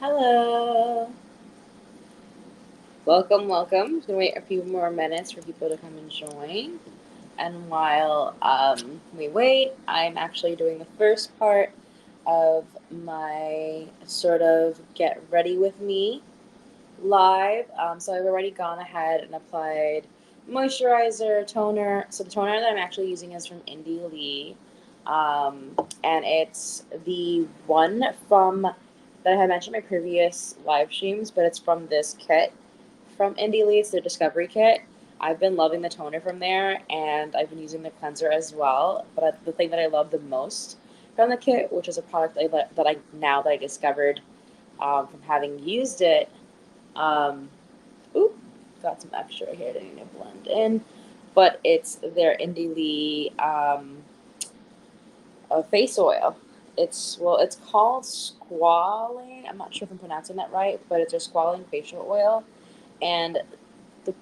Hello. Welcome, welcome. Just gonna wait a few more minutes for people to come and join. And while we wait, I'm actually doing the first part of my sort of get ready with me live. So I've already gone ahead and applied moisturizer, toner. So the toner that I'm actually using is from Indie Lee. And it's the one from that I had mentioned in my previous live streams, but it's from this kit from Indie Lee. It's their Discovery kit. I've been loving the toner from there, and I've been using the cleanser as well. But the thing that I love the most from the kit, which is a product that I discovered from having used it. Um, Oop, got some extra here that I need to blend in, but it's their Indie Lee face oil. It's called squalane. I'm not sure if I'm pronouncing that right, but it's their squalane facial oil, and the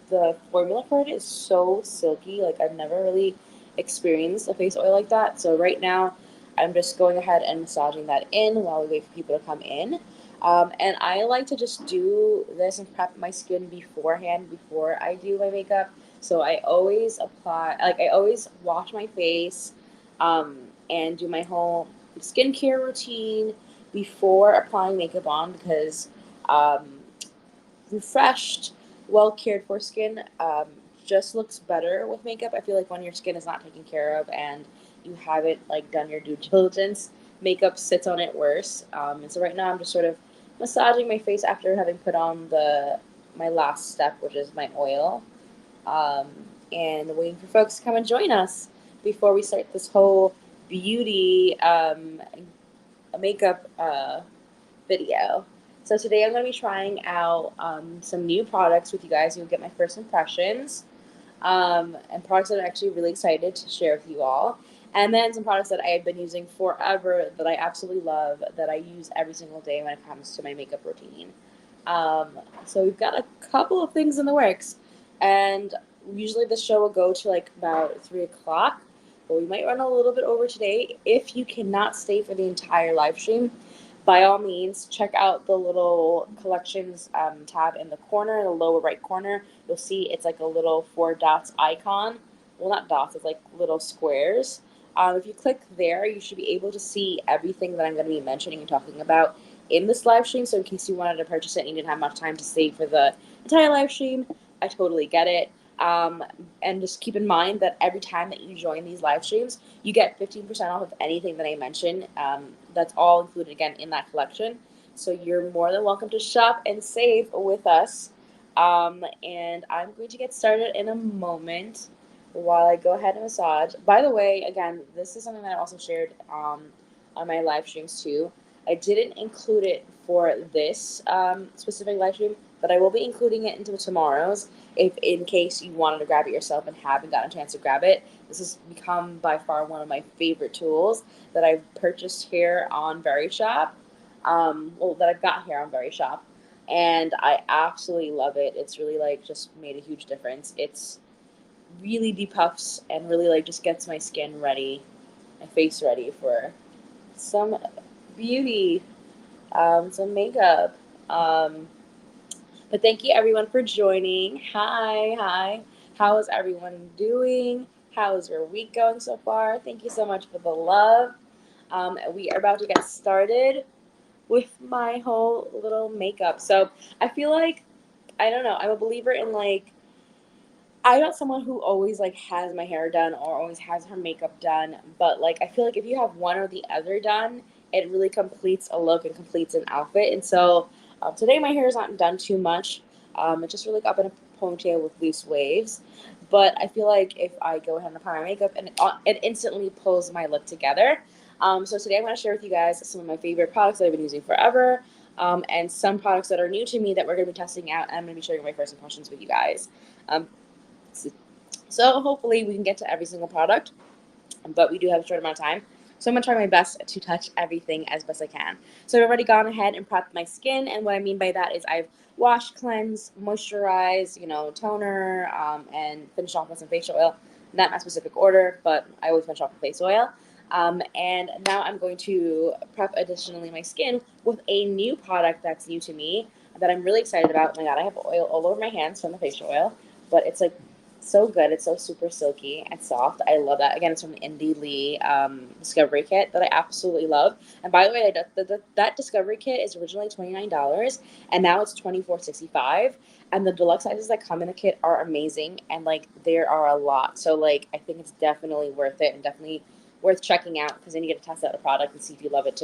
the formula for it is so silky. Like I've never really experienced a face oil like that. So right now, I'm just going ahead and massaging that in while we wait for people to come in. And I like to just do this and prep my skin beforehand before I do my makeup. So I always I always wash my face and do my whole skincare routine before applying makeup on because um, refreshed, well cared for skin just looks better with makeup. I feel like when your skin is not taken care of and you haven't like done your due diligence, makeup sits on it worse. And so right now I'm just sort of massaging my face after having put on the my last step, which is my oil, um, and waiting for folks to come and join us before we start this whole beauty makeup video. So today I'm going to be trying out some new products with you guys. You'll get my first impressions and products that I'm actually really excited to share with you all. And then some products that I have been using forever that I absolutely love that I use every single day when it comes to my makeup routine. Um, so we've got a couple of things in the works, and usually the show will go to like about 3 o'clock, but we might run a little bit over today. If you cannot stay for the entire live stream, by all means, check out the little collections tab in the corner, the lower right corner. You'll see it's like a little four dots icon. Well, not dots, it's like little squares. If you click there, you should be able to see everything that I'm going to be mentioning and talking about in this live stream. So, in case you wanted to purchase it and you didn't have much time to save for the entire live stream, I totally get it. Um, and just keep in mind that every time that you join these live streams, you get 15% off of anything that I mention. That's all included again in that collection. So you're more than welcome to shop and save with us. And I'm going to get started in a moment while I go ahead and massage. By the way, again, this is something that I also shared on my live streams too. I didn't include it for this specific live stream, but I will be including it into tomorrow's if in case you wanted to grab it yourself and haven't gotten a chance to grab it. This has become by far one of my favorite tools that I've purchased here on Verishop. That I've got here on Verishop, and I absolutely love it. It's really like just made a huge difference. It's really depuffs and really like just gets my skin ready, my face ready for some beauty, some makeup. Um, but thank you everyone for joining. Hi, hi. How is everyone doing? How is your week going so far? Thank you so much for the love. We are about to get started with my whole little makeup. So I feel like I don't know. I'm a believer in like I'm not someone who always like has my hair done or always has her makeup done, but like I feel like if you have one or the other done, it really completes a look and completes an outfit. And so today my hair is not done too much. It's just really up in a ponytail with loose waves. But I feel like if I go ahead and apply my makeup, and it instantly pulls my look together. So today I'm going to share with you guys some of my favorite products that I've been using forever, and some products that are new to me that we're going to be testing out. And I'm going to be sharing my first impressions with you guys. Um, so hopefully we can get to every single product, but we do have a short amount of time. So I'm gonna try my best to touch everything as best I can. So I've already gone ahead and prepped my skin, and what I mean by that is I've washed, cleansed, moisturized, toner, and finished off with some facial oil. Not my specific order, but I always finish off with face oil. And now I'm going to prep additionally my skin with a new product that's new to me that I'm really excited about. Oh my god, I have oil all over my hands from the facial oil, but it's like so good. It's so super silky and soft. I love that. Again, it's from the Indie Lee Discovery Kit that I absolutely love. And by the way, that Discovery Kit is originally $29, and now it's $24.65. And the deluxe sizes that come in the kit are amazing, and like there are a lot. So like I think it's definitely worth it, and definitely worth checking out, because then you get to test out a product and see if you love it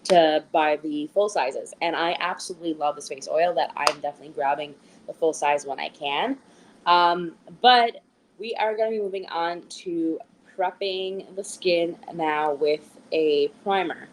to buy the full sizes. And I absolutely love this face oil that I'm definitely grabbing the full size when I can. But we are going to be moving on to prepping the skin now with a primer.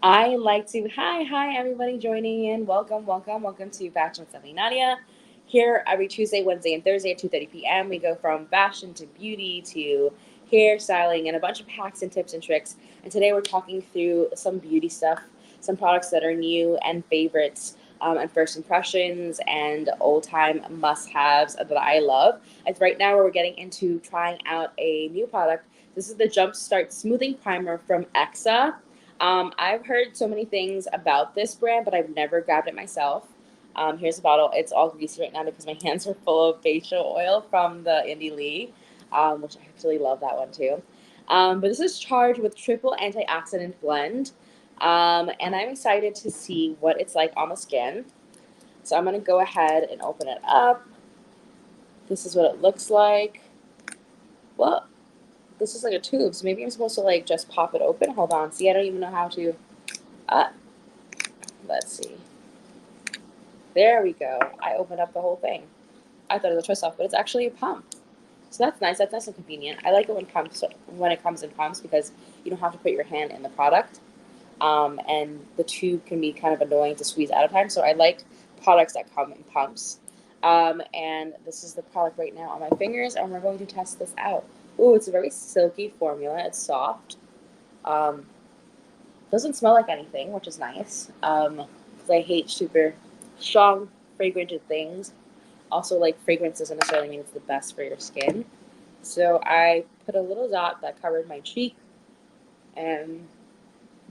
I like to, hi, everybody joining in. Welcome to Fashion with Stephanie Nadia. Here every Tuesday, Wednesday, and Thursday at 2:30 p.m. We go from fashion to beauty to hairstyling and a bunch of hacks and tips and tricks. And today we're talking through some beauty stuff, some products that are new and favorites, and first impressions and old time must haves that I love. And right now we're getting into trying out a new product. This is the Jumpstart Smoothing Primer from Exa. I've heard so many things about this brand, but I've never grabbed it myself. Here's the bottle. It's all greasy right now because my hands are full of facial oil from the Indie Lee, which I actually love that one too. But this is charged with triple antioxidant blend, and I'm excited to see what it's like on the skin. So I'm going to go ahead and open it up. This is what it looks like. Well, this is like a tube, so maybe I'm supposed to like just pop it open. Hold on. See, I don't even know how to. Uh, let's see. There we go. I opened up the whole thing. I thought it was a twist off, but it's actually a pump. So that's nice. That's nice and convenient. I like it when it comes in pumps because you don't have to put your hand in the product. And the tube can be kind of annoying to squeeze out of time. So I like products that come in pumps. And this is the product right now on my fingers, and we're going to test this out. Ooh, it's a very silky formula. It's soft. Um, doesn't smell like anything, which is nice. Because I hate super strong fragrant things. Also, like fragrance doesn't necessarily mean it's the best for your skin. So I put a little dot that covered my cheek, and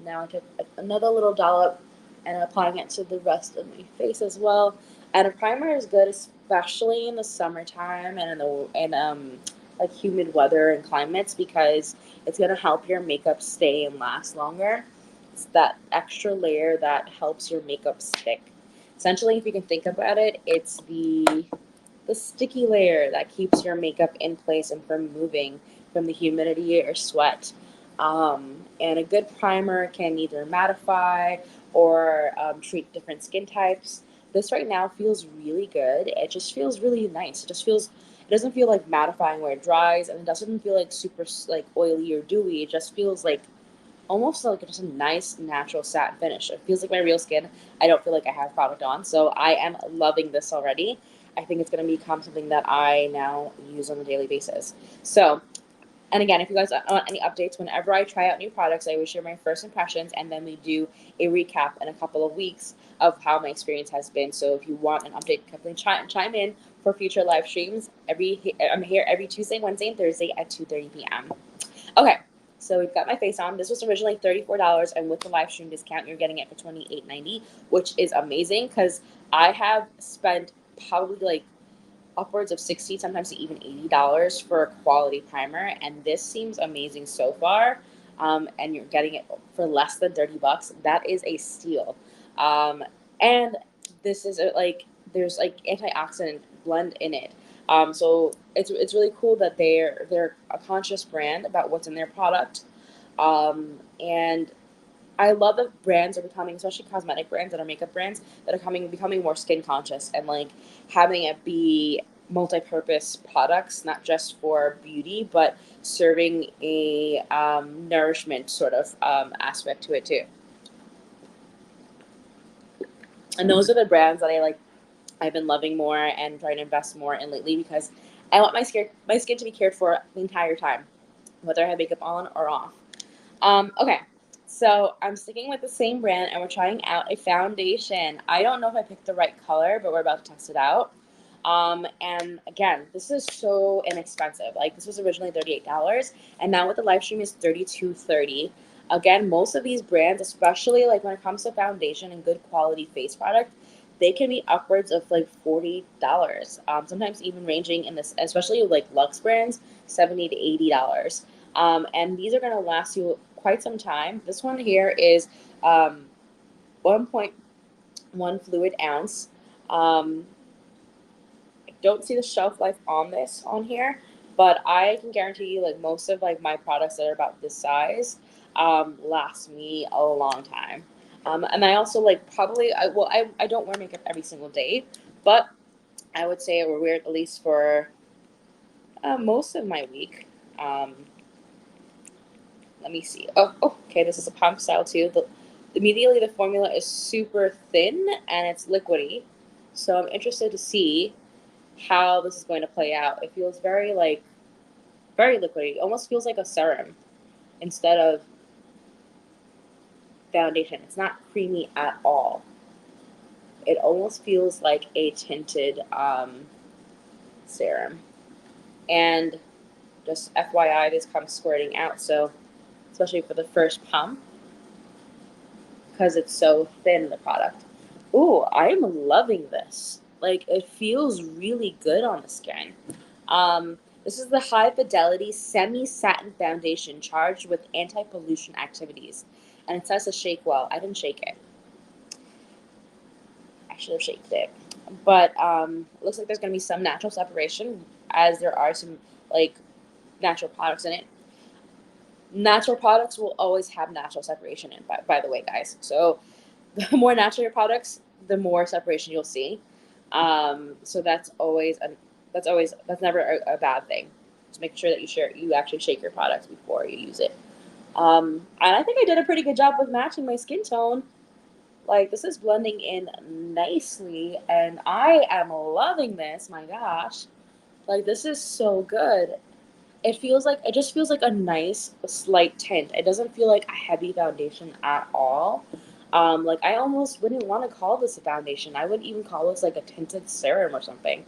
now I took another little dollop and I'm applying it to the rest of my face as well. And a primer is good, especially in the summertime and in like humid weather and climates, because it's gonna help your makeup stay and last longer. It's that extra layer that helps your makeup stick. Essentially, if you can think about it, it's the sticky layer that keeps your makeup in place and from moving from the humidity or sweat. And a good primer can either mattify or treat different skin types. This right now feels really good. It just feels really nice. It doesn't feel like mattifying where it dries, and it doesn't feel like super like oily or dewy. It just feels like almost like just a nice natural satin finish. It feels like my real skin. I don't feel like I have product on, so I am loving this already. I think it's going to become something that I now use on a daily basis. So, and again, if you guys want any updates, whenever I try out new products, I always share my first impressions, and then we do a recap in a couple of weeks of how my experience has been. So if you want an update, definitely chime in for future live streams. I'm here every Tuesday, Wednesday, and Thursday at 2:30 p.m. Okay, so we've got my face on. This was originally $34, and with the live stream discount, you're getting it for $28.90, which is amazing because I have spent probably like upwards of 60, sometimes even $80 for a quality primer, and this seems amazing so far. And you're getting it for less than $30. That is a steal. And this is like there's like antioxidant blend in it. So it's really cool that they're a conscious brand about what's in their product. And I love that brands are becoming, especially cosmetic brands that are makeup brands, that are becoming more skin conscious and like having it be multi-purpose products, not just for beauty, but serving a nourishment sort of aspect to it too. And those are the brands that I like. I've been loving more and trying to invest more in lately because I want my skin to be cared for the entire time, whether I have makeup on or off. Okay, so I'm sticking with the same brand and we're trying out a foundation. I don't know if I picked the right color, but we're about to test it out. And again, this is so inexpensive. Like this was originally $38, and now with the live stream is $32.30. Again, most of these brands, especially like when it comes to foundation and good quality face product, they can be upwards of like $40. Sometimes even ranging in this, especially like Luxe brands, $70 to $80. And these are going to last you quite some time. This one here is 1.1 fluid ounce. Don't see the shelf life on this on here, but I can guarantee you like most of like my products that are about this size last me a long time. And I also like probably I don't wear makeup every single day, but I would say I will wear it at least for most of my week. Um, Let me see. Okay, this is a pump style too. Immediately the formula is super thin and it's liquidy, so I'm interested to see how this is going to play out. It feels very like very liquidy. It almost feels like a serum instead of foundation. It's not creamy at all. It almost feels like a tinted serum. And just FYI, this comes squirting out. So especially for the first pump, because it's so thin, the product. Ooh, I'm loving this. Like, it feels really good on the skin. This is the High Fidelity Semi Satin Foundation charged with anti pollution activities. And it says to shake well. I didn't shake it. I should have shaked it. But it looks like there's going to be some natural separation, as there are some, like, natural products in it. Natural products will always have natural separation in, by the way, guys. So the more natural your products, the more separation you'll see. So that's never a bad thing. Just make sure that you actually shake your products before you use it. And I think I did a pretty good job with matching my skin tone. Like this is blending in nicely, and I am loving this. My gosh, like this is so good. It just feels like a nice slight tint. It doesn't feel like a heavy foundation at all. Like I almost wouldn't want to call this a foundation. I would even call this like a tinted serum or something.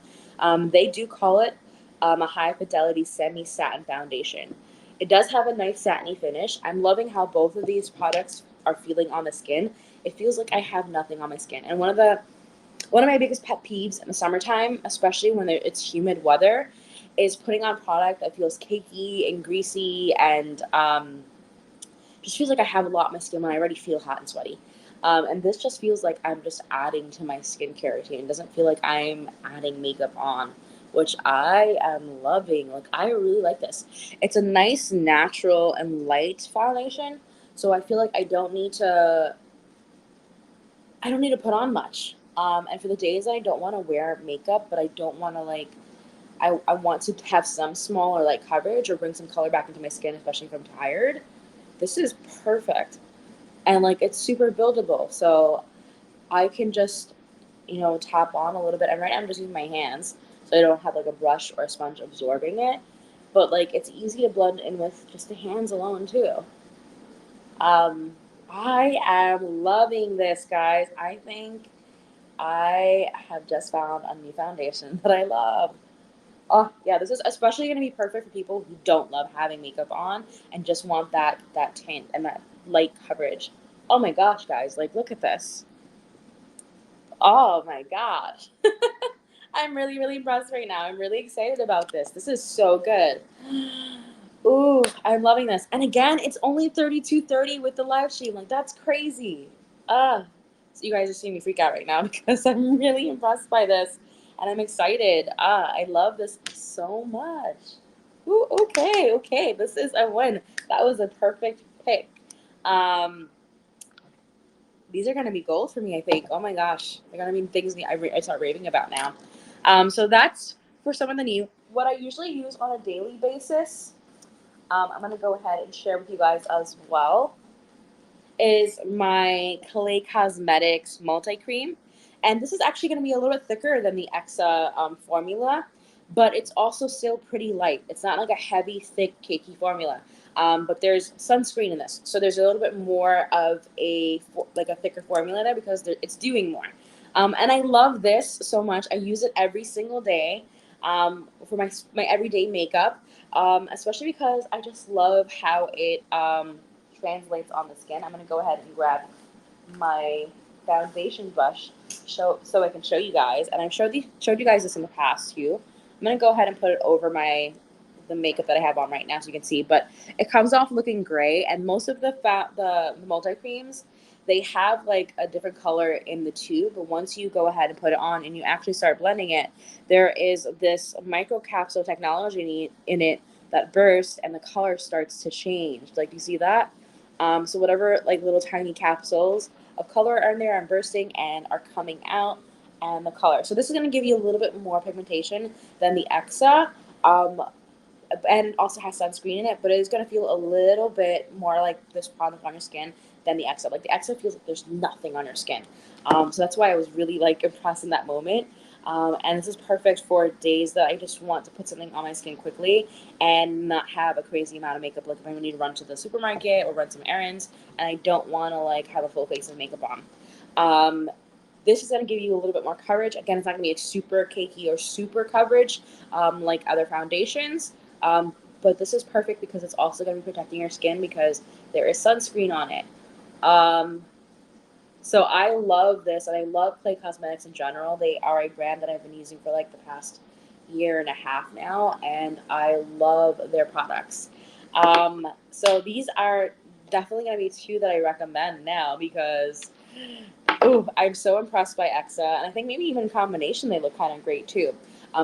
They do call it a high fidelity semi satin foundation. It does have a nice satiny finish. I'm loving how both of these products are feeling on the skin. It feels like I have nothing on my skin. And one of my biggest pet peeves in the summertime, especially when it's humid weather, is putting on product that feels cakey and greasy and just feels like I have a lot on my skin when I already feel hot and sweaty. And this just feels like I'm just adding to my skincare routine. It doesn't feel like I'm adding makeup on, which I am loving. Like I really like this. It's a nice, natural, and light foundation, so I feel like I don't need to put on much. And for the days that I don't want to wear makeup, but I don't want to like, I want to have some small or light coverage or bring some color back into my skin, especially if I'm tired. This is perfect. And like, it's super buildable. So I can just, tap on a little bit. And right now I'm just using my hands. So I don't have like a brush or a sponge absorbing it. But like, it's easy to blend in with just the hands alone too. Um, I am loving this, guys. I think I have just found a new foundation that I love. Oh yeah, this is especially going to be perfect for people who don't love having makeup on and just want that tint and that light coverage. Oh my gosh, guys, like look at this. Oh my gosh. I'm really, really impressed right now. I'm really excited about this. This is so good. Ooh, I'm loving this. And again, it's only 32.30 with the live stream. Like that's crazy. So you guys are seeing me freak out right now because I'm really impressed by this and I'm excited. I love this so much. Ooh, okay, okay. This is a win. That was a perfect pick. Um, these are going to be gold for me, I think. Oh my gosh. They're going to be things I start raving about now. So that's for some of the new. What I usually use on a daily basis, I'm going to go ahead and share with you guys as well, is my Clay Cosmetics multi cream, and this is actually going to be a little bit thicker than the Exa formula, but it's also still pretty light. It's not like a heavy, thick, cakey formula. But there's sunscreen in this, so there's a little bit more of a thicker formula there because it's doing more. And I love this so much. I use it every single day for my everyday makeup, especially because I just love how it translates on the skin. I'm gonna go ahead and grab my foundation brush so I can show you guys. And I've showed you guys this in the past too. I'm gonna go ahead and put it over the makeup that I have on right now so you can see. But it comes off looking gray, and most of the multi creams, they have like a different color in the tube. But once you go ahead and put it on and you actually start blending it, there is this micro capsule technology in it that bursts and the color starts to change. Like you see that? So whatever like little tiny capsules of color are in there and bursting and are coming out, and the color. So this is going to give you a little bit more pigmentation than the Exa. Um, and it also has sunscreen in it, but it is going to feel a little bit more like this product on your skin than the Exa. Like the Exa feels like there's nothing on your skin. So that's why I was really like impressed in that moment. And this is perfect for days that I just want to put something on my skin quickly and not have a crazy amount of makeup. Like if I need to run to the supermarket or run some errands and I don't want to like have a full face of makeup on. This is going to give you a little bit more coverage. Again, it's not going to be a super cakey or super coverage like other foundations. But this is perfect because it's also going to be protecting your skin because there is sunscreen on it. Um, so I love this, and I love Clay Cosmetics in general. They are a brand that I've been using for like the past year and a half now, and I love their products. So these are definitely going to be two that I recommend now because ooh, I'm so impressed by Exa, and I think maybe even in combination they look kind of great too.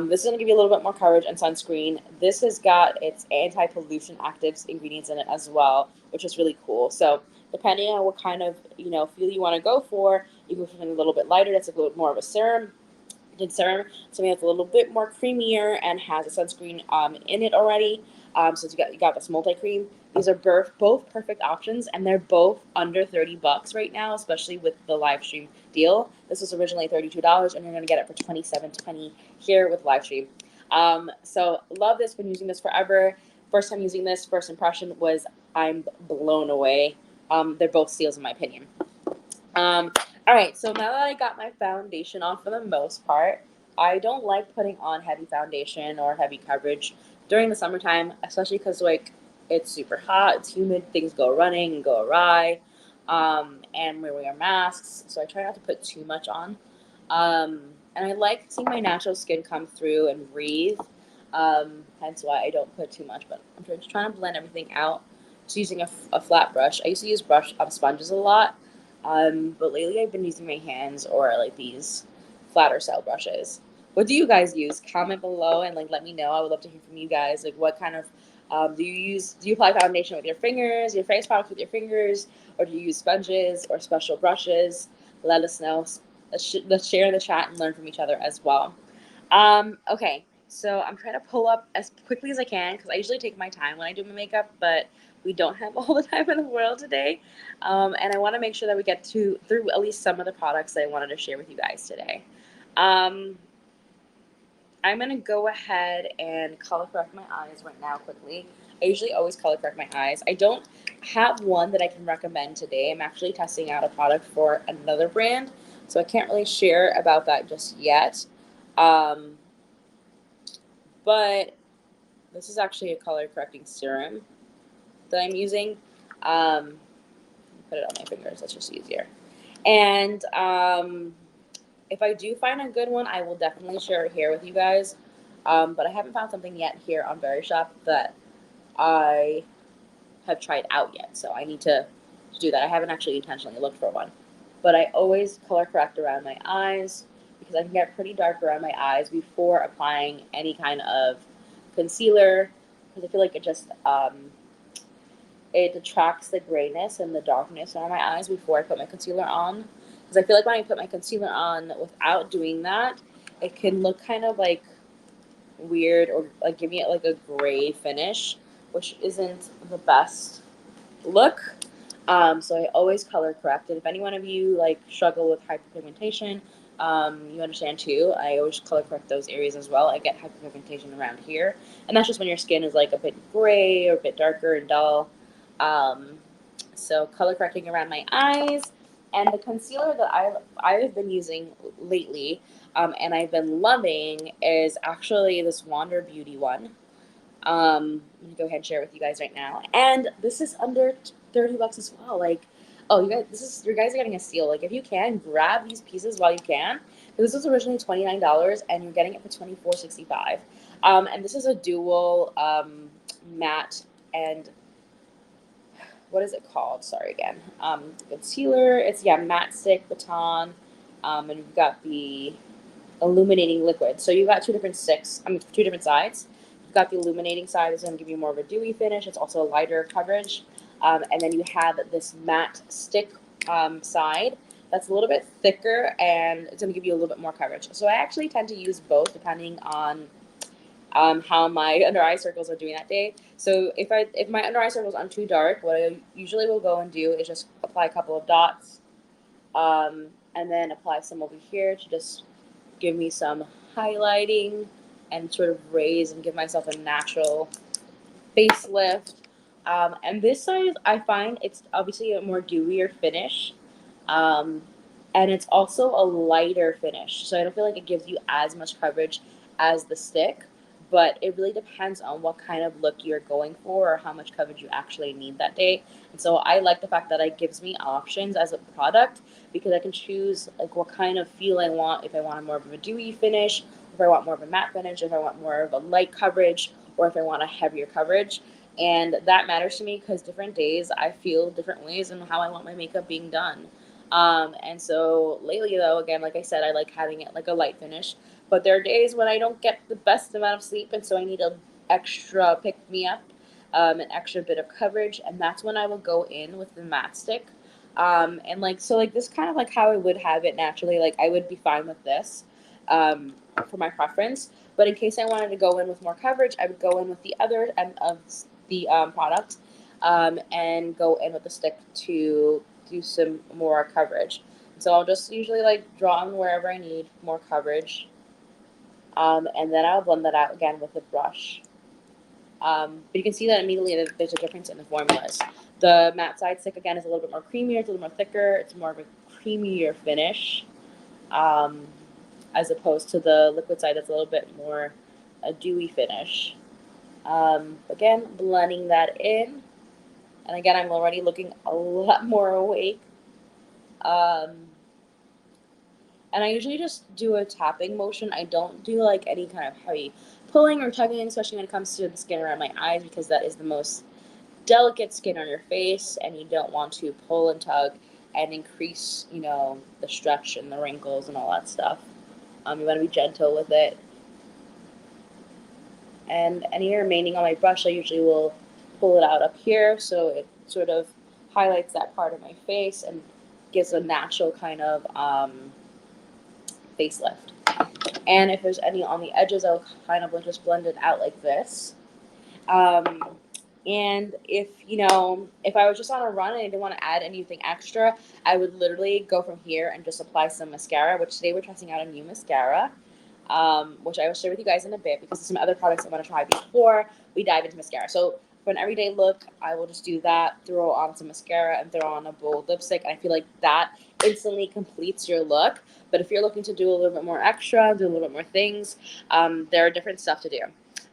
This is going to give you a little bit more coverage and sunscreen. This has got its anti-pollution actives ingredients in it as well, which is really cool. So depending on what kind of feel you want to go for, you can go for something a little bit lighter that's a little bit more of a serum did serum, something that's a little bit more creamier and has a sunscreen in it already. So you got this multi cream. These are both perfect options, and they're both under $30 right now, especially with the live stream deal. This was originally $32, and you're gonna get it for $27.20 here with live stream. So love this. Been using this forever. First time using this, first impression was I'm blown away. They're both steals in my opinion. All right, so now that I got my foundation on for the most part, I don't like putting on heavy foundation or heavy coverage during the summertime, especially because like it's super hot, it's humid, things go running and go awry, and we wear masks, so I try not to put too much on. And I like seeing my natural skin come through and breathe, hence why I don't put too much. But I'm just trying to blend everything out. Just using a flat brush. I used to use brush sponges a lot, but lately I've been using my hands or like these flatter style brushes. What do you guys use? Comment below and like let me know. I would love to hear from you guys. Like what kind of do you use? Do you apply foundation with your fingers, your face products with your fingers, or do you use sponges or special brushes? Let us know. Let's share in the chat and learn from each other as well. Okay, so I'm trying to pull up as quickly as I can because I usually take my time when I do my makeup, but we don't have all the time in the world today. And I want to make sure that we get through at least some of the products that I wanted to share with you guys today. Um, I'm going to go ahead and color correct my eyes right now quickly. I usually always color correct my eyes. I don't have one that I can recommend today. I'm actually testing out a product for another brand, so I can't really share about that just yet. Um, but this is actually a color correcting serum that I'm using. Um, put it on my fingers, that's just easier. And if I do find a good one, I will definitely share it here with you guys. But I haven't found something yet here on Verishop that I have tried out yet. So I need to do that. I haven't actually intentionally looked for one. But I always color correct around my eyes because I can get pretty dark around my eyes before applying any kind of concealer because I feel like it detracts the grayness and the darkness around my eyes before I put my concealer on. Because I feel like when I put my concealer on without doing that, it can look kind of like weird or like give me like a gray finish, which isn't the best look. So I always color correct. And if any one of you like struggle with hyperpigmentation, you understand too. I always color correct those areas as well. I get hyperpigmentation around here, and that's just when your skin is like a bit gray or a bit darker and dull. Um, so color correcting around my eyes, And the concealer that I've been using lately, and I've been loving, is actually this Wander Beauty one. Let me go ahead and share it with you guys right now. And this is under 30 bucks as well. Like, oh, you guys are getting a steal. Like, if you can, grab these pieces while you can. This was originally $29, and you're getting it for $24.65. And this is a dual matte and what is it called? Sorry again. Concealer. It's matte stick baton, and you've got the illuminating liquid. So you've got two different sticks. Two different sides. You've got the illuminating side that's going to give you more of a dewy finish. It's also a lighter coverage, and then you have this matte stick side that's a little bit thicker and it's going to give you a little bit more coverage. So I actually tend to use both depending on how my under eye circles are doing that day. So if my under eye circles aren't too dark, what I usually will go and do is just apply a couple of dots, and then apply some over here to just give me some highlighting and sort of raise and give myself a natural facelift. And this side, I find it's obviously a more dewier finish. Um, and it's also a lighter finish. So I don't feel like it gives you as much coverage as the stick, but it really depends on what kind of look you're going for or how much coverage you actually need that day. And so I like the fact that it gives me options as a product because I can choose like what kind of feel I want, if I want more of a dewy finish, if I want more of a matte finish, if I want more of a light coverage, or if I want a heavier coverage. And that matters to me because different days I feel different ways in how I want my makeup being done. And so lately, though, again, like I said, I like having it like a light finish. But there are days when I don't get the best amount of sleep, and so I need an extra pick me up, an extra bit of coverage, and that's when I will go in with the matte stick. And like so, like this kind of like how I would have it naturally. Like I would be fine with this, for my preference. But in case I wanted to go in with more coverage, I would go in with the other end of the product, and go in with the stick to do some more coverage. So I'll just usually like draw on wherever I need more coverage, and then I'll blend that out again with a brush. But you can see that immediately that there's a difference in the formulas. The matte side stick again is a little bit more creamier, it's a little more thicker, it's more of a creamier finish, um, as opposed to the liquid side that's a little bit more a dewy finish. Again, blending that in, and again, I'm already looking a lot more awake. Um, and I usually just do a tapping motion. I don't do like any kind of heavy pulling or tugging, especially when it comes to the skin around my eyes, because that is the most delicate skin on your face, and you don't want to pull and tug and increase, the stretch and the wrinkles and all that stuff. You want to be gentle with it. And any remaining on my brush, I usually will pull it out up here so it sort of highlights that part of my face and gives a natural kind of facelift. And if there's any on the edges, I'll kind of just blend it out like this. Um, and if I was just on a run and I didn't want to add anything extra, I would literally go from here and just apply some mascara, which today we're testing out a new mascara, which I will share with you guys in a bit because there's some other products I want to try before we dive into mascara. So for an everyday look, I will just do that, throw on some mascara, and throw on a bold lipstick. And I feel like that instantly completes your look. But if you're looking to do a little bit more extra, do a little bit more things, there are different stuff to do.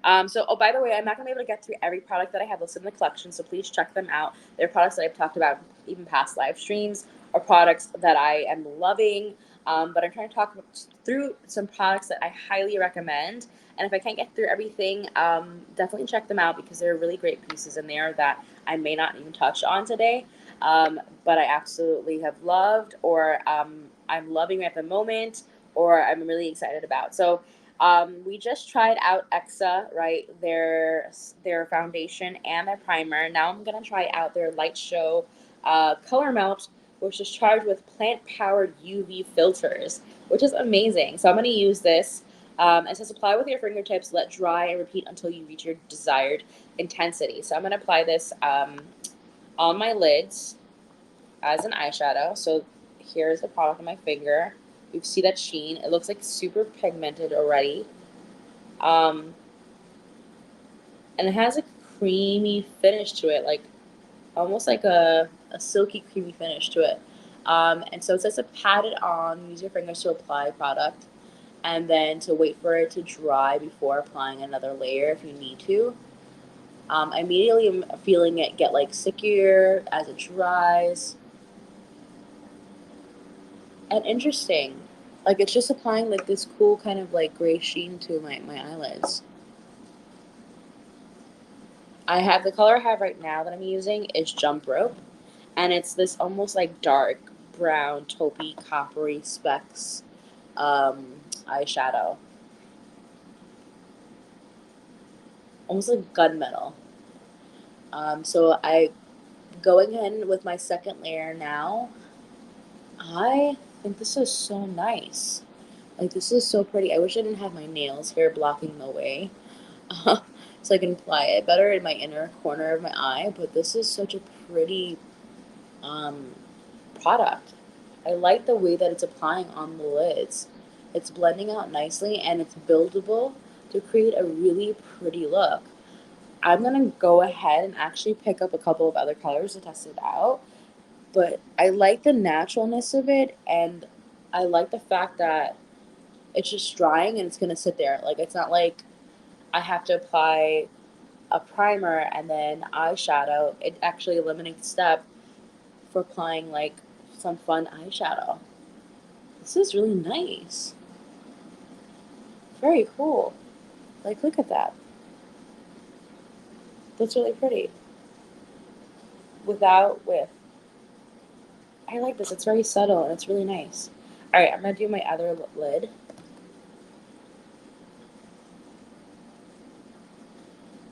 Oh, by the way, I'm not going to be able to get through every product that I have listed in the collection, so please check them out. They're products that I've talked about even past live streams, or products that I am loving. But I'm trying to talk through some products that I highly recommend. And if I can't get through everything, definitely check them out because there are really great pieces in there that I may not even touch on today, but I absolutely have loved, or I'm loving at the moment, or I'm really excited about. So we just tried out Exa, right? Their foundation and their primer. Now I'm gonna try out their Light Show Color Melt, which is charged with plant-powered UV filters, which is amazing. So I'm gonna use this. It says apply with your fingertips, let dry, and repeat until you reach your desired intensity. So I'm gonna apply this on my lids as an eyeshadow. So here's the product on my finger. You see that sheen. It looks like super pigmented already. Um, and it has a creamy finish to it, like almost like a silky creamy finish to it. And so it says to pat it on, use your fingers to apply product, and then to wait for it to dry before applying another layer if you need to. I immediately am feeling it get like stickier as it dries. And interesting. Like it's just applying like this cool kind of like gray sheen to my eyelids. I have the color I have right now that I'm using is Jump Rope, and it's this almost like dark brown taupey coppery specks eyeshadow, almost like gunmetal. So I going in with my second layer now. I think this is so nice. Like this is so pretty. I wish I didn't have my nails here blocking the way, so I can apply it better in my inner corner of my eye. But this is such a pretty um, product. I like the way that it's applying on the lids. It's blending out nicely and it's buildable to create a really pretty look. I'm gonna go ahead and actually pick up a couple of other colors to test it out. But I like the naturalness of it, and I like the fact that it's just drying and it's gonna sit there. Like it's not like I have to apply a primer and then eyeshadow. It actually eliminates the step for applying like some fun eyeshadow. This is really nice. Very cool. Like look at that. That's really pretty. Without with. I like this. It's very subtle and it's really nice. All right, I'm gonna do my other lid.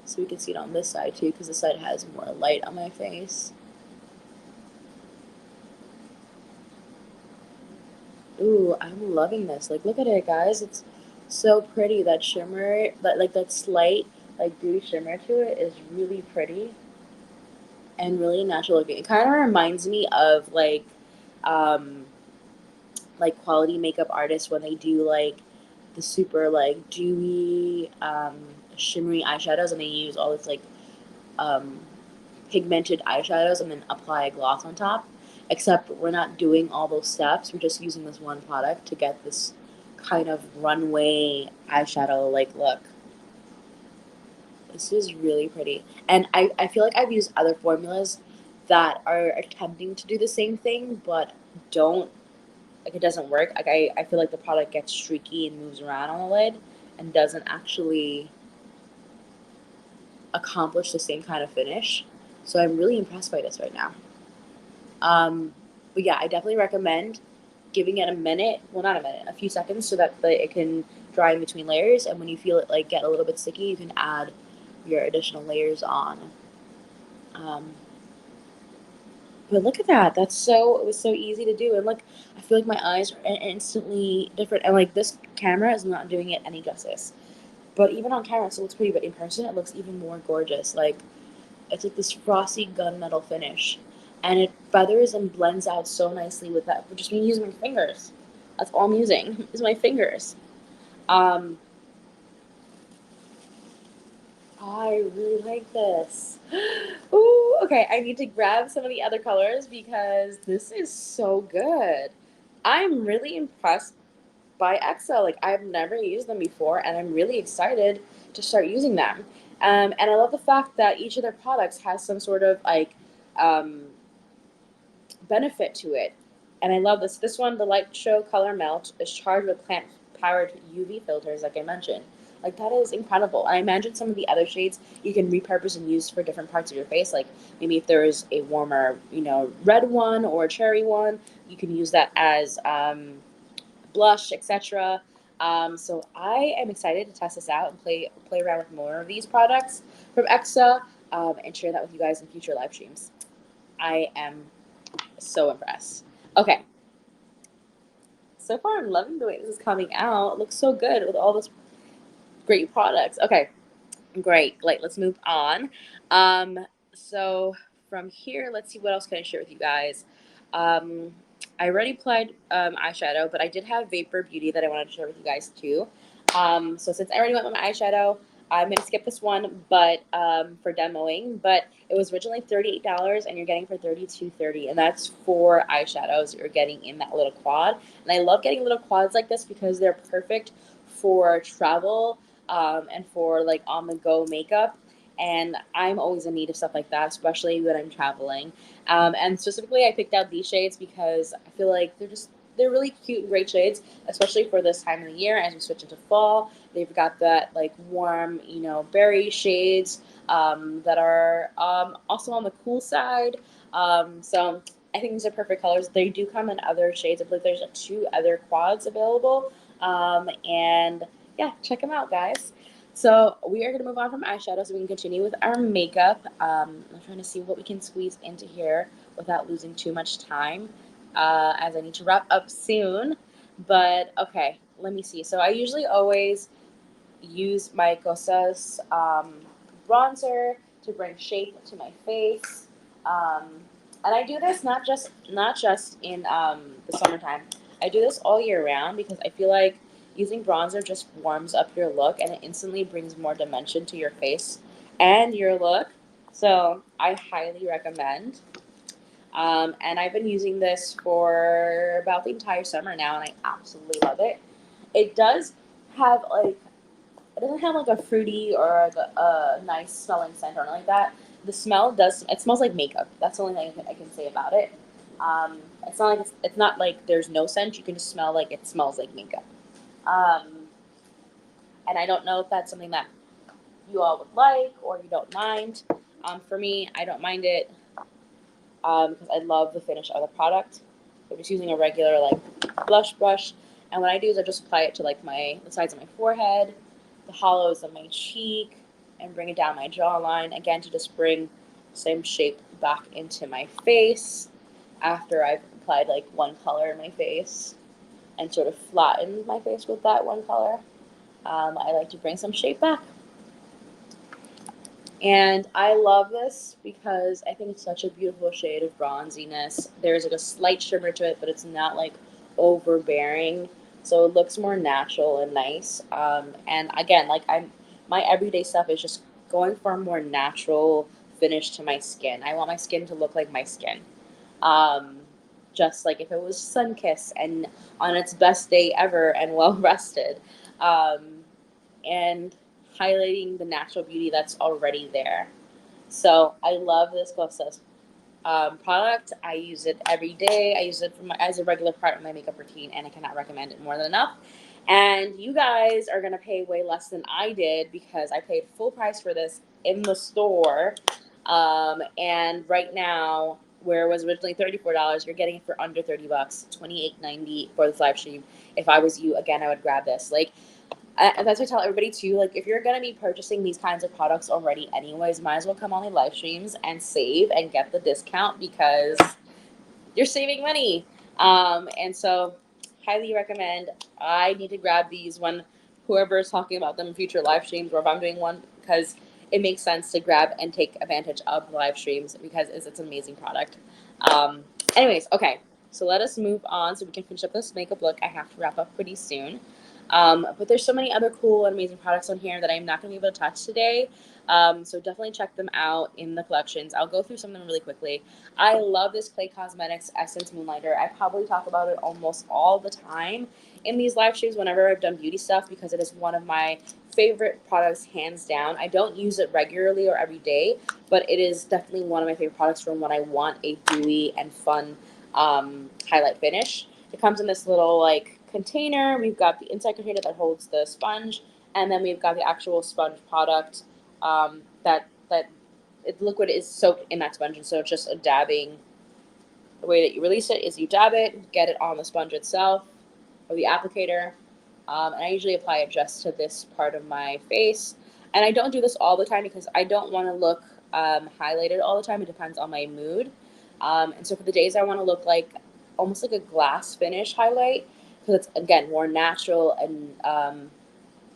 So we can see it on this side too, because this side has more light on my face. Ooh, I'm loving this. Like, look at it, guys. It's so pretty. That shimmer, that slight, like beauty shimmer to it is really pretty and really natural looking. It kind of reminds me of um, like quality makeup artists when they do like the super like dewy, shimmery eyeshadows, and they use all this like um, pigmented eyeshadows and then apply a gloss on top. Except we're not doing all those steps. We're just using this one product to get this kind of runway eyeshadow like look. This is really pretty. And I feel like I've used other formulas that are attempting to do the same thing but don't like it doesn't work. Like I feel like the product gets streaky and moves around on the lid and doesn't actually accomplish the same kind of finish. So I'm really impressed by this right now. But yeah, I definitely recommend giving it a minute. Well, not a minute, a few seconds, so that it can dry in between layers. And when you feel it like get a little bit sticky, you can add your additional layers on. Um, but look at that. It was so easy to do. And look, I feel like my eyes are instantly different. And like this camera is not doing it any justice. But even on camera, it still looks pretty. But in person, it looks even more gorgeous. Like it's like this frosty gunmetal finish, and it feathers and blends out so nicely with that. Just me using my fingers. That's all I'm using is my fingers. Um, I really like this. Ooh, okay. I need to grab some of the other colors because this is so good. I'm really impressed by EXO. Like I've never used them before, and I'm really excited to start using them. And I love the fact that each of their products has some sort of like um, benefit to it. And I love this. This one, the Light Show Color Melt, is charged with plant-powered UV filters, like I mentioned. Like that is incredible. I imagine some of the other shades you can repurpose and use for different parts of your face. Like maybe if there is a warmer, red one or a cherry one, you can use that as blush, etc. So I am excited to test this out and play around with more of these products from EXA and share that with you guys in future live streams. I am so impressed. Okay, so far I'm loving the way this is coming out. It looks so good with all those great products. Okay, great. Let's move on. So from here, let's see what else can I share with you guys. Um, I already applied eyeshadow, but I did have Vapor Beauty that I wanted to share with you guys too. So since I already went with my eyeshadow, I'm gonna skip this one, but for demoing. But it was originally $38, and you're getting for $32.30, and that's 4 eyeshadows you're getting in that little quad. And I love getting little quads like this because they're perfect for travel and for like on the go makeup. And I'm always in need of stuff like that, especially when I'm traveling. And specifically, I picked out these shades because I feel like they're really cute and great shades, especially for this time of the year as we switch into fall. They've got that like warm, berry shades that are also on the cool side. So I think these are perfect colors. They do come in other shades. I believe there's 2 other quads available. And yeah, check them out, guys. So we are going to move on from eyeshadow so we can continue with our makeup. I'm trying to see what we can squeeze into here without losing too much time as I need to wrap up soon. But okay, let me see. So I usually always use my Cosas bronzer to bring shape to my face. Um, and I do this not just in the summertime. I do this all year round because I feel like using bronzer just warms up your look and it instantly brings more dimension to your face and your look. So I highly recommend. And I've been using this for about the entire summer now, and I absolutely love it. It does have like it doesn't have like a fruity or like a nice smelling scent or anything like that. The smell does it smells like makeup. That's the only thing I can say about it. It's not like it's not like there's no scent. You can just smell like it smells like makeup. Um, and I don't know if that's something that you all would like or you don't mind. For me, I don't mind it because I love the finish of the product. I'm just using a regular like blush brush, and what I do is I just apply it to like the sides of my forehead, the hollows of my cheek, and bring it down my jawline again to just bring the same shape back into my face after I've applied like one color in my face and sort of flattened my face with that one color. I like to bring some shape back. And I love this because I think it's such a beautiful shade of bronziness. There's like a slight shimmer to it, but it's not like overbearing. So it looks more natural and nice. And again, like my everyday stuff is just going for a more natural finish to my skin. I want my skin to look like my skin. Um, just like if it was sun kiss and on its best day ever and well rested. Um, and highlighting the natural beauty that's already there. So I love this Gloss product. I use it every day. I use it as a regular part of my makeup routine, and I cannot recommend it more than enough. And you guys are gonna pay way less than I did because I paid full price for this in the store. And right now, where it was originally $34, you're getting it for under $30, $28.90 for this live stream. If I was you, again, I would grab this. Like and that's what I tell everybody too. Like, if you're gonna be purchasing these kinds of products already, anyways, might as well come on the live streams and save and get the discount because you're saving money. And so, highly recommend. I need to grab these when whoever is talking about them in future live streams, or if I'm doing one, because it makes sense to grab and take advantage of live streams because it's an amazing product. Um, anyways, okay. So let us move on so we can finish up this makeup look. I have to wrap up pretty soon. But there's so many other cool and amazing products on here that I'm not going to be able to touch today. So definitely check them out in the collections. I'll go through some of them really quickly. I love this Clay Cosmetics Essence Moonlighter. I probably talk about it almost all the time in these live streams whenever I've done beauty stuff because it is one of my favorite products hands down. I don't use it regularly or every day, but it is definitely one of my favorite products from when I want a dewy and fun highlight finish. It comes in this little like container. We've got the inside container that holds the sponge, and then we've got the actual sponge product that the liquid is soaked in that sponge, and so it's just a dabbing. The way that you release it is you dab it, get it on the sponge itself or the applicator, and I usually apply it just to this part of my face. And I don't do this all the time because I don't want to look highlighted all the time. It depends on my mood. And so for the days I want to look like almost like a glass finish highlight, because it's again more natural and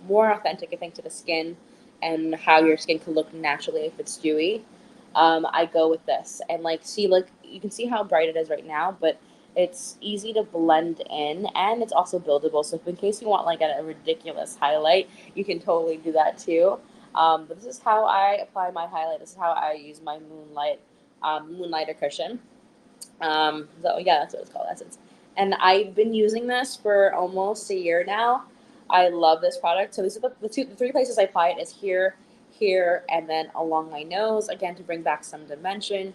more authentic, I think, to the skin and how your skin can look naturally if it's dewy. I go with this and like see, like you can see how bright it is right now, but it's easy to blend in and it's also buildable. So if in case you want like a ridiculous highlight, you can totally do that too. But this is how I apply my highlight. This is how I use my moonlighter cushion. So yeah, that's what it's called, Essence. And I've been using this for almost a year now. I love this product. So these are the three places I apply it is here, here, and then along my nose, again, to bring back some dimension.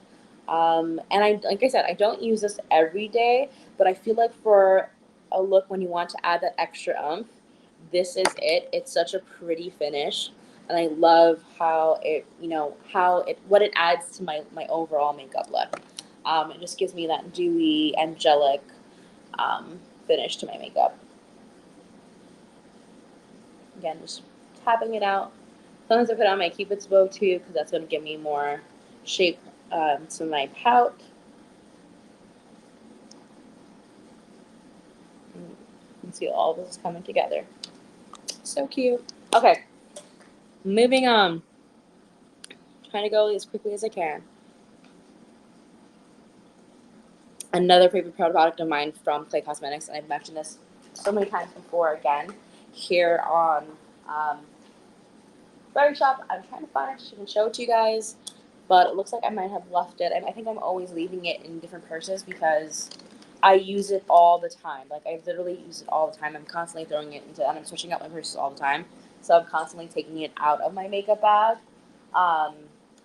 And like I said, I don't use this every day, but I feel like for a look when you want to add that extra umph, this is it. It's such a pretty finish. And I love how what it adds to my overall makeup look. It just gives me that dewy, angelic finish to my makeup. Again, just tapping it out. Sometimes I put on my Cupid's bow too, because that's going to give me more shape to my pout. You can see all this is coming together. So cute. Okay, moving on. Trying to go as quickly as I can. Another favorite product of mine from Clay Cosmetics, and I've mentioned this so many times before again here on um, Verishop. I'm trying to find it so I can show it to you guys, but it looks like I might have left it. I think I'm always leaving it in different purses because I use it all the time. Like, I literally use it all the time. I'm constantly throwing it into, and I'm switching out my purses all the time. So I'm constantly taking it out of my makeup bag. Um,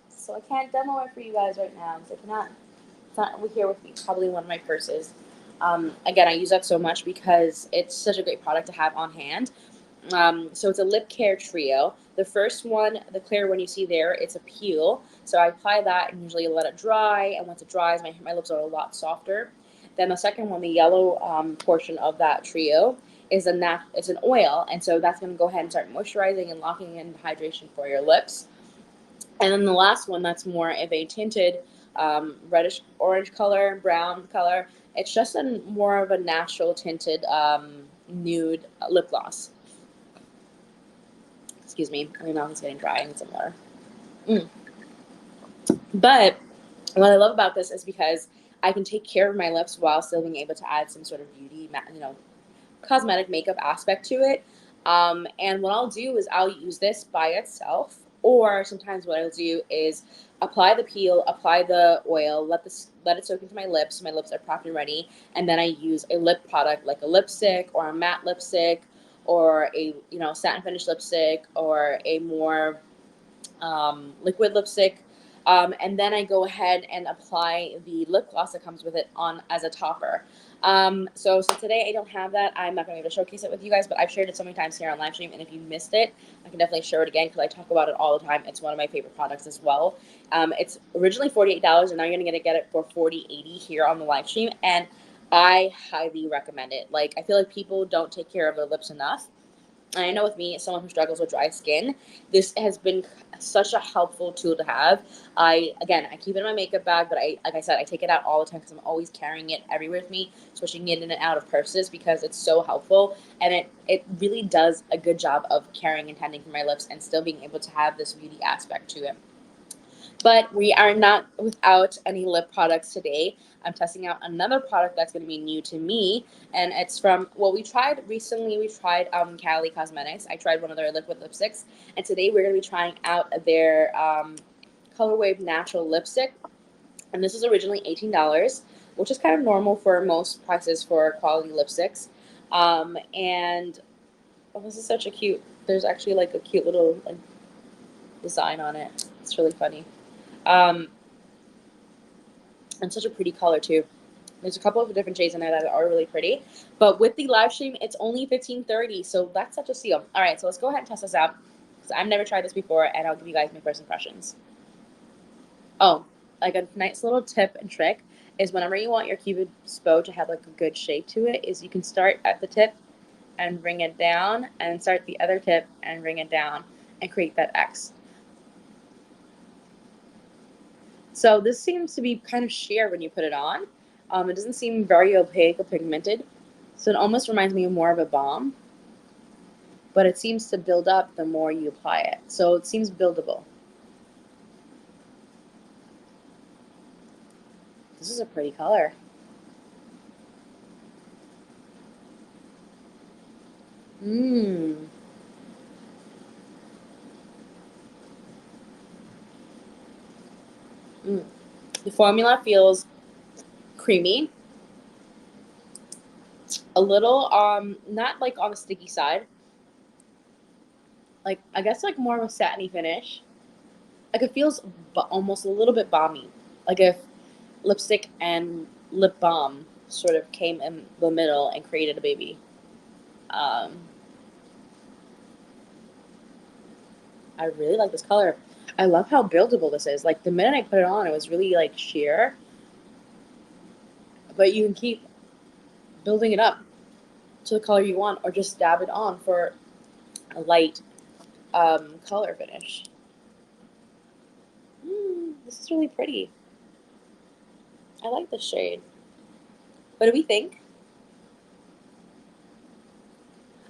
so I can't demo it for you guys right now because I cannot. It's not over here with me. It's probably one of my purses. Again, I use that so much because it's such a great product to have on hand. So it's a lip care trio. The first one, the clear one you see there, it's a peel. So I apply that and usually let it dry. And once it dries, my lips are a lot softer. Then the second one, the yellow portion of that trio, it's an oil. And so that's going to go ahead and start moisturizing and locking in hydration for your lips. And then the last one, that's more of a tinted reddish orange color, brown color. It's just more of a natural tinted nude lip gloss. Excuse me, my mouth is getting dry. I need some water. Mm. But what I love about this is because I can take care of my lips while still being able to add some sort of beauty, cosmetic makeup aspect to it. And what I'll do is I'll use this by itself, or sometimes what I'll do is apply the peel, apply the oil, let it soak into my lips. My lips are prepped and ready, and then I use a lip product like a lipstick or a matte lipstick or a satin finish lipstick or a more liquid lipstick. And then I go ahead and apply the lip gloss that comes with it on as a topper. So today I don't have that. I'm not going to be able to showcase it with you guys, but I've shared it so many times here on live stream. And if you missed it, I can definitely share it again because I talk about it all the time. It's one of my favorite products as well. It's originally $48, and now you're going to get it for $40.80 here on the live stream. And I highly recommend it. Like, I feel like people don't take care of their lips enough. And I know with me, as someone who struggles with dry skin, this has been such a helpful tool to have. I keep it in my makeup bag, but like I said, I take it out all the time because I'm always carrying it everywhere with me, switching it in and out of purses because it's so helpful. And it really does a good job of caring and tending for my lips and still being able to have this beauty aspect to it. But we are not without any lip products today. I'm testing out another product that's going to be new to me, and it's from, well, we tried recently, Cali Cosmetics. I tried one of their liquid lipsticks, and today we're going to be trying out their Color Wave Natural Lipstick, and this is originally $18, which is kind of normal for most prices for quality lipsticks. And oh, this is such a cute, there's actually like a cute little like design on it. It's really funny. Um, and such a pretty color too. There's a couple of different shades in there that are really pretty. But with the live stream, it's only $15.30, so that's such a steal. All right, so let's go ahead and test this out because I've never tried this before, and I'll give you guys my first impressions. Oh, like a nice little tip and trick is whenever you want your Cupid's bow to have like a good shape to it, is you can start at the tip and bring it down, and start the other tip and bring it down, and create that X. So this seems to be kind of sheer when you put it on. It doesn't seem very opaque or pigmented. So it almost reminds me of more of a balm, but it seems to build up the more you apply it. So it seems buildable. This is a pretty color. Mmm. The formula feels creamy, a little not like on the sticky side, like I guess like more of a satiny finish. Like it feels almost a little bit balmy, like if lipstick and lip balm sort of came in the middle and created a baby. um I really like this color. I love how buildable this is. Like the minute I put it on, it was really like sheer, but you can keep building it up to the color you want, or just dab it on for a light color finish. This is really pretty. I like this shade. What do we think?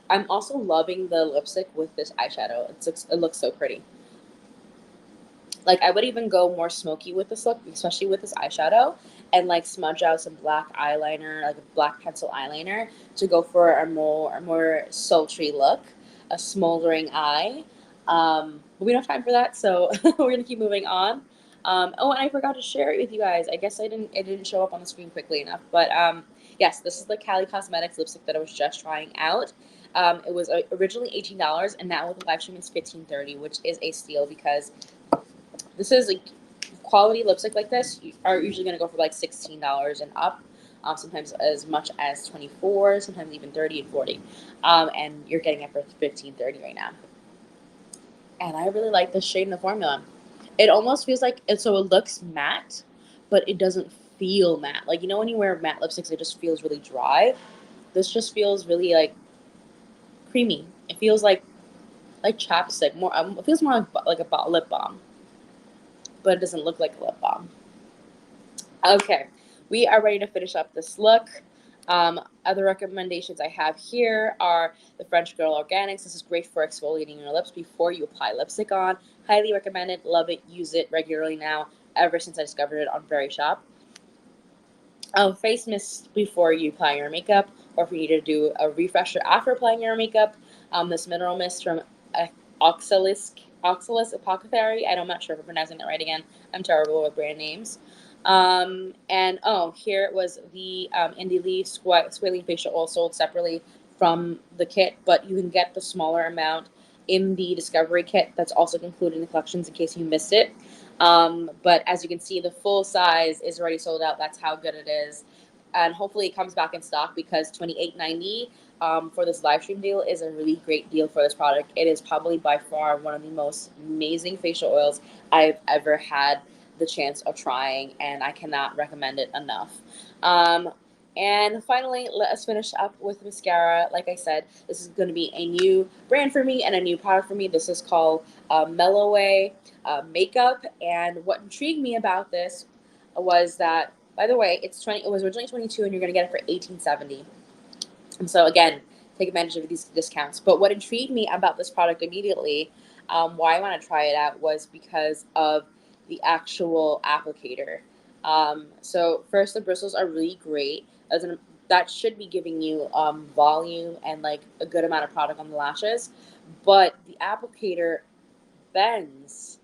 I'm also loving the lipstick with this eyeshadow. It looks so pretty. Like I would even go more smoky with this look, especially with this eyeshadow, and like smudge out some black eyeliner, like a black pencil eyeliner, to go for a more sultry look, a smoldering eye. But we don't have time for that, so we're gonna keep moving on. Oh, and I forgot to share it with you guys. I guess I didn't. It didn't show up on the screen quickly enough. But yes, this is the Cali Cosmetics lipstick that I was just trying out. It was originally $18, and now with the live stream it's $15.30, which is a steal because this is like quality lipstick like this are usually going to go for like $16 and up. Sometimes as much as 24, sometimes even 30 and 40. And you're getting it for 15.30 right now. And I really like this shade in the formula. It almost feels like it, so it looks matte, but it doesn't feel matte. Like, you know, when you wear matte lipsticks, it just feels really dry. This just feels really like creamy. It feels like chapstick. More, it feels more like a lip balm, but it doesn't look like a lip balm. Okay, we are ready to finish up this look. Other recommendations I have here are the French Girl Organics. This is great for exfoliating your lips before you apply lipstick on. Highly recommended, love it, use it regularly now, ever since I discovered it on Verishop. Face mist before you apply your makeup, or if you need to do a refresher after applying your makeup. This mineral mist from Oxalis Apothecary. I'm not sure if I'm pronouncing that right again. I'm terrible with brand names. And oh, here was the Indie Lee Squalene Facial Oil sold separately from the kit, but you can get the smaller amount in the Discovery kit that's also included in the collections in case you missed it. But as you can see, the full size is already sold out. That's how good it is. And hopefully it comes back in stock because $28.90 for this live stream deal is a really great deal for this product. It is probably by far one of the most amazing facial oils I've ever had the chance of trying, and I cannot recommend it enough. And finally, let us finish up with mascara. Like I said, this is going to be a new brand for me and a new product for me. This is called Melloway Makeup, and what intrigued me about this was that, by the way, it was originally 22, and you're going to get it for 18.70. And so again, take advantage of these discounts. But what intrigued me about this product immediately, why I want to try it out, was because of the actual applicator. So first, the bristles are really great. That should be giving you volume and like a good amount of product on the lashes. But the applicator bends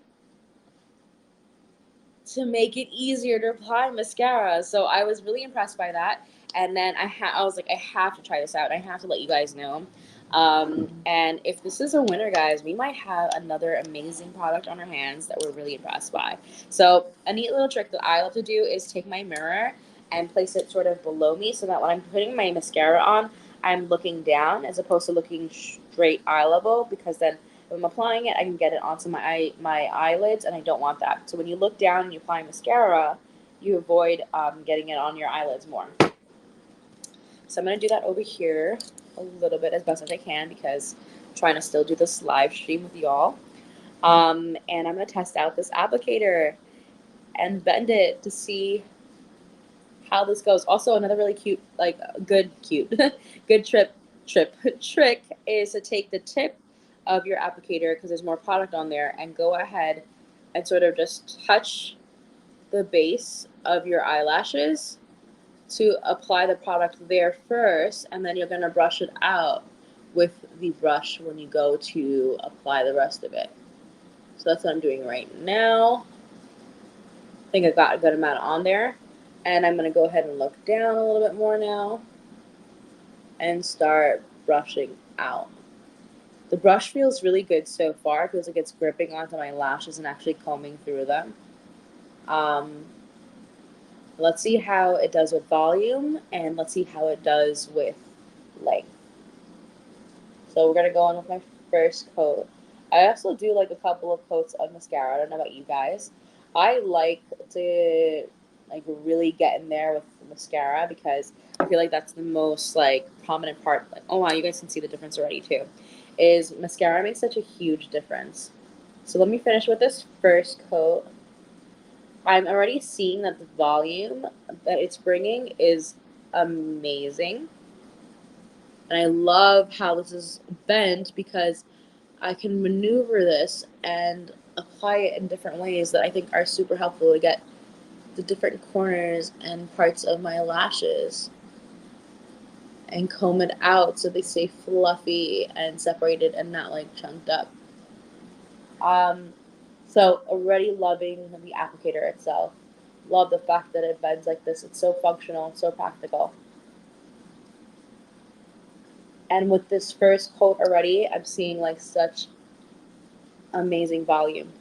to make it easier to apply mascara. So I was really impressed by that. And then I was like, I have to try this out. I have to let you guys know. And if this is a winner, guys, we might have another amazing product on our hands that we're really impressed by. So a neat little trick that I love to do is take my mirror and place it sort of below me so that when I'm putting my mascara on, I'm looking down as opposed to looking straight eye level, because then if I'm applying it, I can get it onto my eyelids, and I don't want that. So when you look down and you apply mascara, you avoid getting it on your eyelids more. So I'm going to do that over here a little bit as best as I can, because I'm trying to still do this live stream with y'all. And I'm going to test out this applicator and bend it to see how this goes. Also, another really cute, like good trick is to take the tip of your applicator, because there's more product on there, and go ahead and sort of just touch the base of your eyelashes to apply the product there first, and then you're going to brush it out with the brush when you go to apply the rest of it. So that's what I'm doing right now. I think I got a good amount on there. And I'm going to go ahead and look down a little bit more now and start brushing out. The brush feels really good so far. It feels like it's gripping onto my lashes and actually combing through them. Let's see how it does with volume, and let's see how it does with length. So we're gonna go on with my first coat. I also do like a couple of coats of mascara. I don't know about you guys. I like to like really get in there with the mascara because I feel like that's the most like prominent part. Like, oh wow, you guys can see the difference already too. Is mascara makes such a huge difference. So let me finish with this first coat. I'm already seeing that the volume that it's bringing is amazing. And I love how this is bent because I can maneuver this and apply it in different ways that I think are super helpful to get the different corners and parts of my lashes and comb it out so they stay fluffy and separated and not like chunked up. Um, so already loving the applicator itself. Love the fact that it bends like this. It's so functional, so practical. And with this first coat already, I'm seeing like such amazing volume.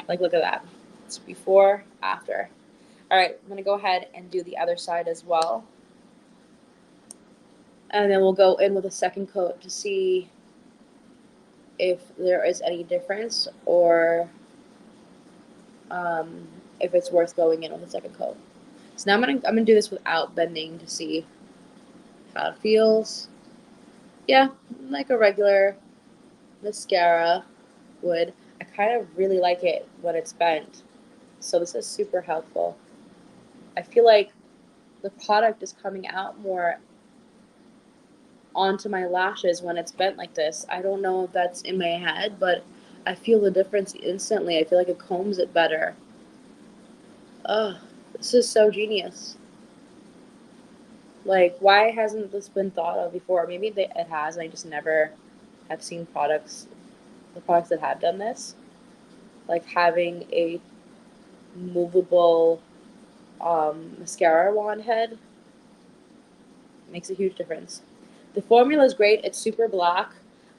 Like, look at that. It's before, after. All right, I'm gonna go ahead and do the other side as well. And then we'll go in with a second coat to see if there is any difference or um, if it's worth going in with a second coat. So now I'm gonna do this without bending to see how it feels. Yeah, like a regular mascara would. I kind of really like it when it's bent. So this is super helpful. I feel like the product is coming out more onto my lashes when it's bent like this. I don't know if that's in my head, but I feel the difference instantly. I feel like it combs it better. Ugh, this is so genius. Like, why hasn't this been thought of before? Maybe it has, and I just never have seen the products that have done this. Like having a movable mascara wand head makes a huge difference. The formula is great. It's super black.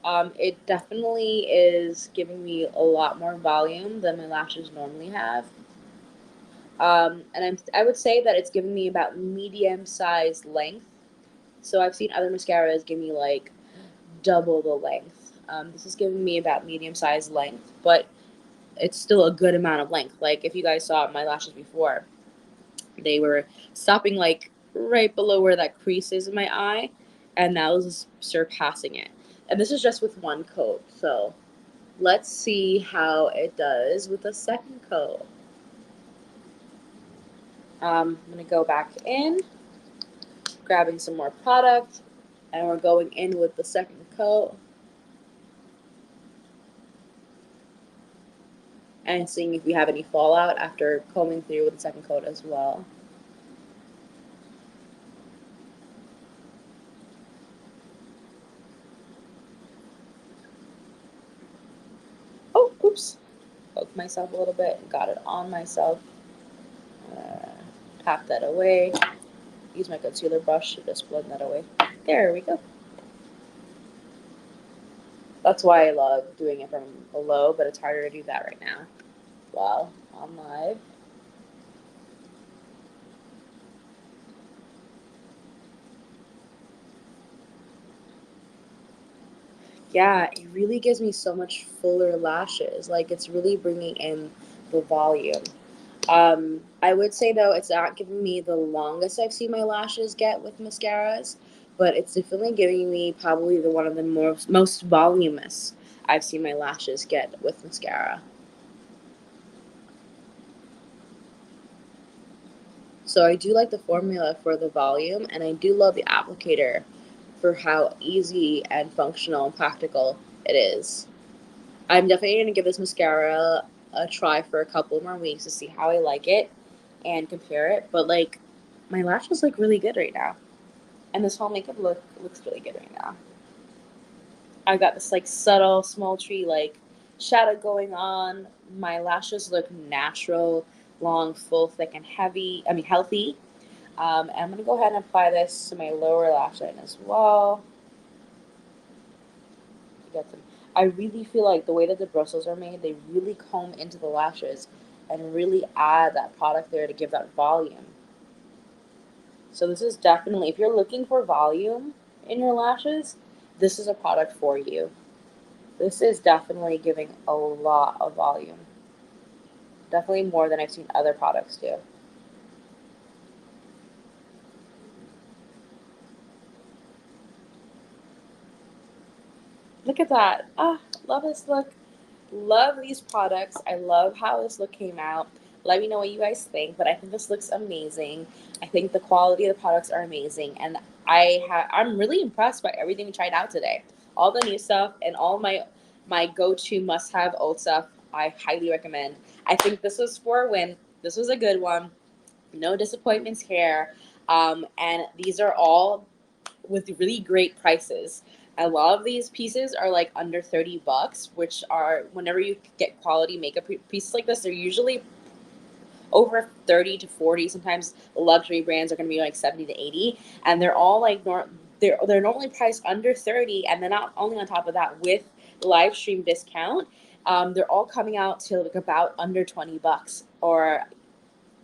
It definitely is giving me a lot more volume than my lashes normally have. And I would say that it's giving me about medium sized length. So I've seen other mascaras give me like double the length. This is giving me about medium sized length, but it's still a good amount of length. Like if you guys saw my lashes before, they were stopping like right below where that crease is in my eye, and that was surpassing it. And this is just with one coat. So let's see how it does with a second coat. I'm gonna go back in, grabbing some more product, and we're going in with the second coat and seeing if we have any fallout after combing through with the second coat as well. Oh, oops. Poked myself a little bit and got it on myself. Uh, Tap that away. Use my concealer brush to just blend that away. There we go. That's why I love doing it from below, but it's harder to do that right now while on live. Yeah, it really gives me so much fuller lashes. Like it's really bringing in the volume. I would say though, it's not giving me the longest I've seen my lashes get with mascaras, but it's definitely giving me probably the one of the most voluminous I've seen my lashes get with mascara. So I do like the formula for the volume, and I do love the applicator for how easy and functional and practical it is. I'm definitely going to give this mascara a try for a couple more weeks to see how I like it and compare it. But like, my lashes look really good right now, and this whole makeup looks really good right now. I got this like subtle small tree like shadow going on. My lashes look natural, long, full, thick, and heavy. I mean, healthy. And I'm going to go ahead and apply this to my lower lash line as well. Get them. I really feel like the way that the bristles are made, they really comb into the lashes and really add that product there to give that volume. So this is definitely, if you're looking for volume in your lashes, this is a product for you. This is definitely giving a lot of volume. Definitely more than I've seen other products do. Look at that. Ah, love this look. Love these products. I love how this look came out. Let me know what you guys think, but I think this looks amazing. I think the quality of the products are amazing, and I'm really impressed by everything we tried out today. All the new stuff and all my go-to must-have old stuff. I highly recommend. I think this was for a win. This was a good one. No disappointments here. And these are all with really great prices. A lot of these pieces are like under 30 bucks, which are whenever you get quality makeup pieces like this, they're usually over 30 to 40. Sometimes the luxury brands are going to be like 70 to 80, and they're all like they're normally priced under 30, and then not only on top of that with live stream discount, they're all coming out to like about under 20 bucks or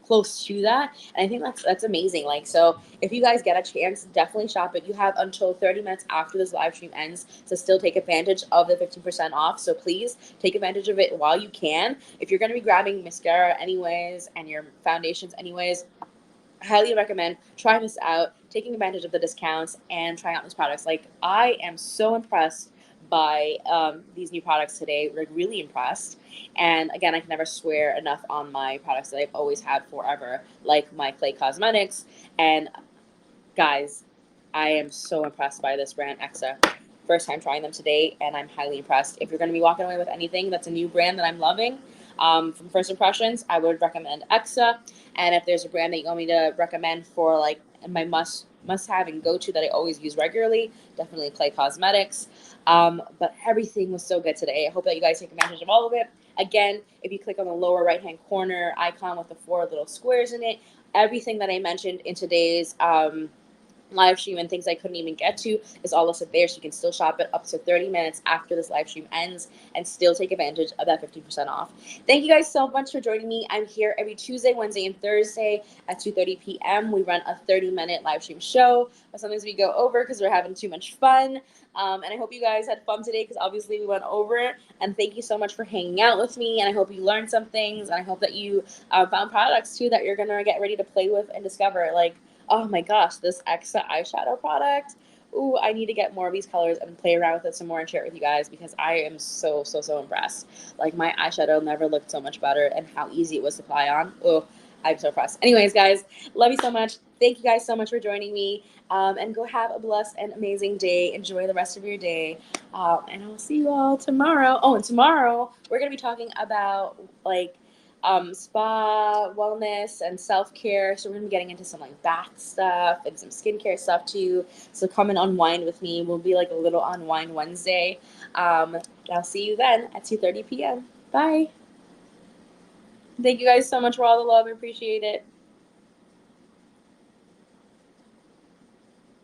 close to that, and I think that's amazing. Like, so if you guys get a chance, definitely shop it. You have until 30 minutes after this live stream ends to still take advantage of the 15% off, so please take advantage of it while you can. If you're going to be grabbing mascara anyways and your foundations anyways, highly recommend trying this out, taking advantage of the discounts, and trying out these products. Like, I am so impressed by these new products today. We're really impressed. And again, I can never swear enough on my products that I've always had forever, like my Clay Cosmetics. And guys, I am so impressed by this brand, Exa. First time trying them today, and I'm highly impressed. If you're going to be walking away with anything that's a new brand that I'm loving, from first impressions, I would recommend Exa. And if there's a brand that you want me to recommend for like my must have and go to that I always use regularly, definitely Clay Cosmetics. But everything was so good today. I hope that you guys take advantage of all of it. Again, if you click on the lower right hand corner icon with the 4 little squares in it, everything that I mentioned in today's live stream and things I couldn't even get to is all listed there, so you can still shop it up to 30 minutes after this live stream ends and still take advantage of that 50% off. Thank you guys so much for joining me. I'm here every Tuesday, Wednesday, and Thursday at 2:30 p.m. We run a 30-minute live stream show, but sometimes we go over because we're having too much fun. And I hope you guys had fun today because obviously we went over it. And thank you so much for hanging out with me, and I hope you learned some things, and I hope that you found products too that you're gonna get ready to play with and discover. Like, oh my gosh, this Exa eyeshadow product. Ooh, I need to get more of these colors and play around with it some more and share it with you guys because I am so, so, so impressed. Like, my eyeshadow never looked so much better, and how easy it was to apply on. Oh, I'm so impressed. Anyways, guys, love you so much. Thank you guys so much for joining me. And go have a blessed and amazing day. Enjoy the rest of your day. And I will see you all tomorrow. Oh, and tomorrow we're going to be talking about like spa, wellness, and self-care. So we're gonna be getting into some like bath stuff and some skincare stuff too. So come and unwind with me. We'll be like a little unwind Wednesday. I'll see you then at 2:30 p.m. Bye. Thank you guys so much for all the love. I appreciate it.